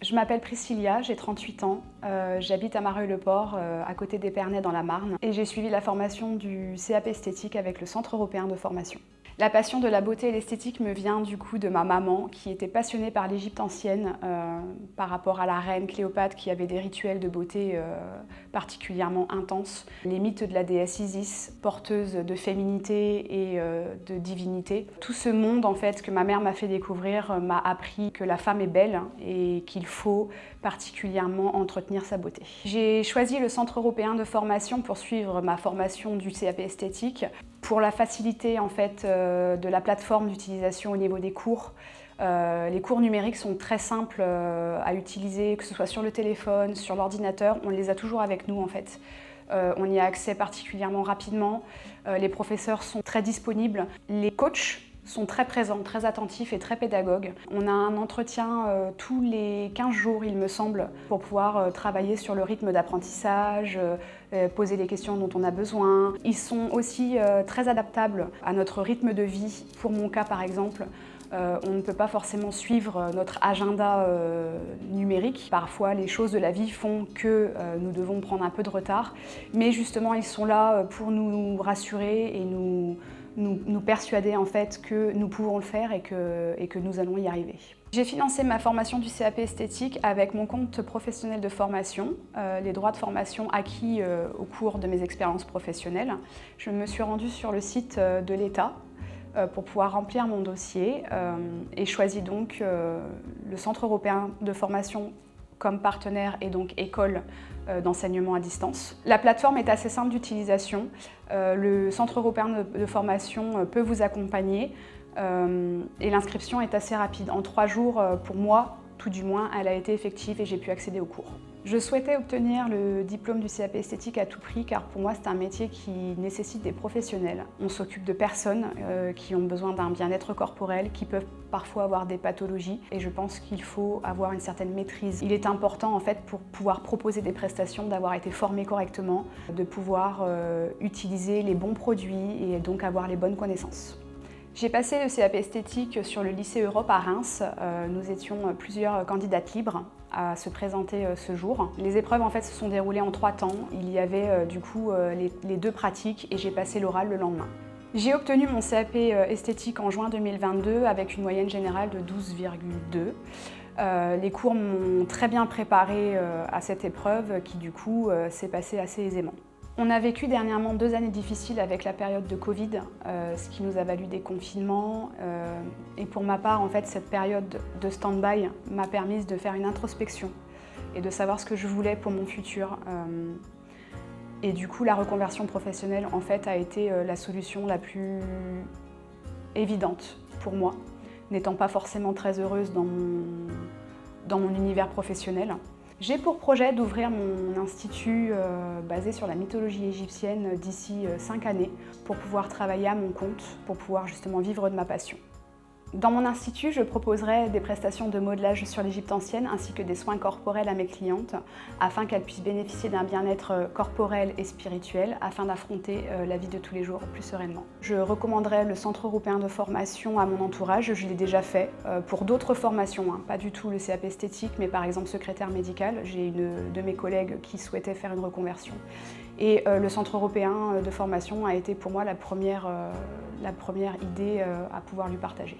Je m'appelle Priscilla, j'ai 38 ans, j'habite à Mareuil-le-Port, à côté d'Épernay dans la Marne, et j'ai suivi la formation du CAP esthétique avec le Centre européen de formation. La passion de la beauté et l'esthétique me vient du coup de ma maman qui était passionnée par l'Égypte ancienne par rapport à la reine Cléopâtre qui avait des rituels de beauté particulièrement intenses. Les mythes de la déesse Isis, porteuse de féminité et de divinité. Tout ce monde en fait que ma mère m'a fait découvrir m'a appris que la femme est belle et qu'il faut particulièrement entretenir sa beauté. J'ai choisi le Centre européen de formation pour suivre ma formation du CAP esthétique pour la facilité en fait de la plateforme d'utilisation au niveau des cours. Les cours numériques sont très simples à utiliser, que ce soit sur le téléphone, sur l'ordinateur, on les a toujours avec nous en fait. On y a accès particulièrement rapidement, les professeurs sont très disponibles, les coachs sont très présents, très attentifs et très pédagogues. On a un entretien tous les 15 jours, il me semble, pour pouvoir travailler sur le rythme d'apprentissage, poser les questions dont on a besoin. Ils sont aussi très adaptables à notre rythme de vie. Pour mon cas, par exemple, on ne peut pas forcément suivre notre agenda numérique. Parfois, les choses de la vie font que nous devons prendre un peu de retard. Mais justement, ils sont là pour nous rassurer et nous persuader en fait que nous pouvons le faire et que nous allons y arriver. J'ai financé ma formation du CAP esthétique avec mon compte professionnel de formation, les droits de formation acquis au cours de mes expériences professionnelles. Je me suis rendue sur le site de l'État pour pouvoir remplir mon dossier et choisis donc le Centre européen de formation comme partenaire et donc école d'enseignement à distance. La plateforme est assez simple d'utilisation. Le Centre européen de formation peut vous accompagner et l'inscription est assez rapide. En 3 jours, pour moi, tout du moins, elle a été effective et j'ai pu accéder aux cours. Je souhaitais obtenir le diplôme du CAP esthétique à tout prix car pour moi c'est un métier qui nécessite des professionnels. On s'occupe de personnes qui ont besoin d'un bien-être corporel, qui peuvent parfois avoir des pathologies et je pense qu'il faut avoir une certaine maîtrise. Il est important en fait pour pouvoir proposer des prestations d'avoir été formé correctement, de pouvoir utiliser les bons produits et donc avoir les bonnes connaissances. J'ai passé le CAP esthétique sur le lycée Europe à Reims. Nous étions plusieurs candidates libres à se présenter ce jour. Les épreuves en fait se sont déroulées en 3 temps. Il y avait du coup les 2 pratiques et j'ai passé l'oral le lendemain. J'ai obtenu mon CAP esthétique en juin 2022 avec une moyenne générale de 12,2. Les cours m'ont très bien préparée à cette épreuve qui du coup s'est passée assez aisément. On a vécu dernièrement 2 années difficiles avec la période de Covid, ce qui nous a valu des confinements. Et pour ma part, en fait, cette période de stand-by m'a permis de faire une introspection et de savoir ce que je voulais pour mon futur. Et du coup, la reconversion professionnelle, en fait, a été la solution la plus évidente pour moi, n'étant pas forcément très heureuse dans mon univers professionnel. J'ai pour projet d'ouvrir mon institut basé sur la mythologie égyptienne d'ici 5 années pour pouvoir travailler à mon compte, pour pouvoir justement vivre de ma passion. Dans mon institut, je proposerai des prestations de modelage sur l'Égypte ancienne ainsi que des soins corporels à mes clientes afin qu'elles puissent bénéficier d'un bien-être corporel et spirituel afin d'affronter la vie de tous les jours plus sereinement. Je recommanderais le Centre européen de formation à mon entourage, je l'ai déjà fait pour d'autres formations, pas du tout le CAP esthétique mais par exemple secrétaire médicale. J'ai une de mes collègues qui souhaitait faire une reconversion et le Centre européen de formation a été pour moi la première idée à pouvoir lui partager.